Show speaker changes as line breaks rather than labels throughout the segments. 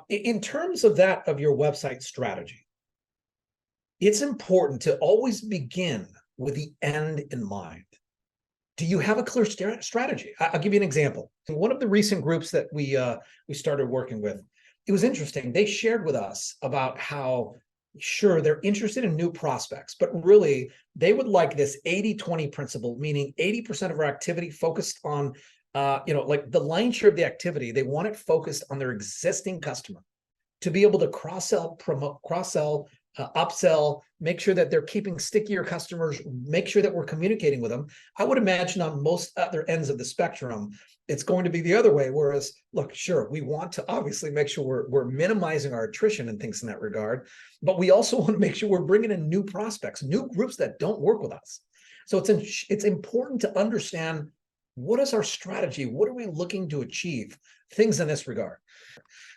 In terms of that, of your website strategy, it's important to always begin with the end in mind. Do you have a clear strategy? I'll give you an example. In one of the recent groups that we started working with, it was interesting. They shared with us about how, sure, they're interested in new prospects, but really they would like this 80-20 principle, meaning 80% of our activity focused on, like the lion's share of the activity, they want it focused on their existing customer to be able to cross-sell, promote, cross-sell, upsell, make sure that they're keeping stickier customers, make sure that we're communicating with them. I would imagine on most other ends of the spectrum, it's going to be the other way. Whereas, look, sure, we want to obviously make sure we're minimizing our attrition and things in that regard, but we also want to make sure we're bringing in new prospects, new groups that don't work with us. So it's important to understand, what is our strategy? What are we looking to achieve? Things in this regard.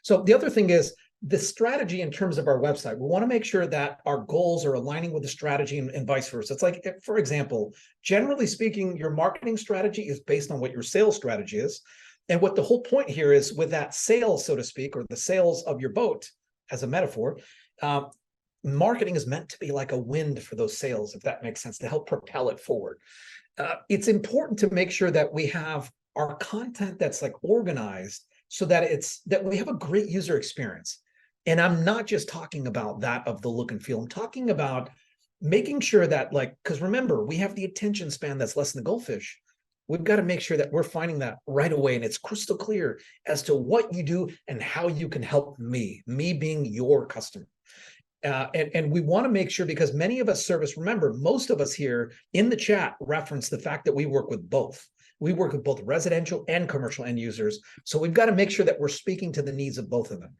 So the other thing is, the strategy in terms of our website, we want to make sure that our goals are aligning with the strategy and vice versa. It's like, for example, generally speaking, your marketing strategy is based on what your sales strategy is. And what the whole point here is, with that sales, so to speak, or the sales of your boat as a metaphor, marketing is meant to be like a wind for those sales, if that makes sense, to help propel it forward. It's important to make sure that we have our content that's like organized so that that we have a great user experience. And I'm not just talking about that of the look and feel. I'm talking about making sure that, like, because remember, we have the attention span that's less than the goldfish. We've got to make sure that we're finding that right away. And it's crystal clear as to what you do and how you can help me being your customer. And we want to make sure, because many of us service, remember, most of us here in the chat reference the fact that we work with both. We work with both residential and commercial end users. So we've got to make sure that we're speaking to the needs of both of them.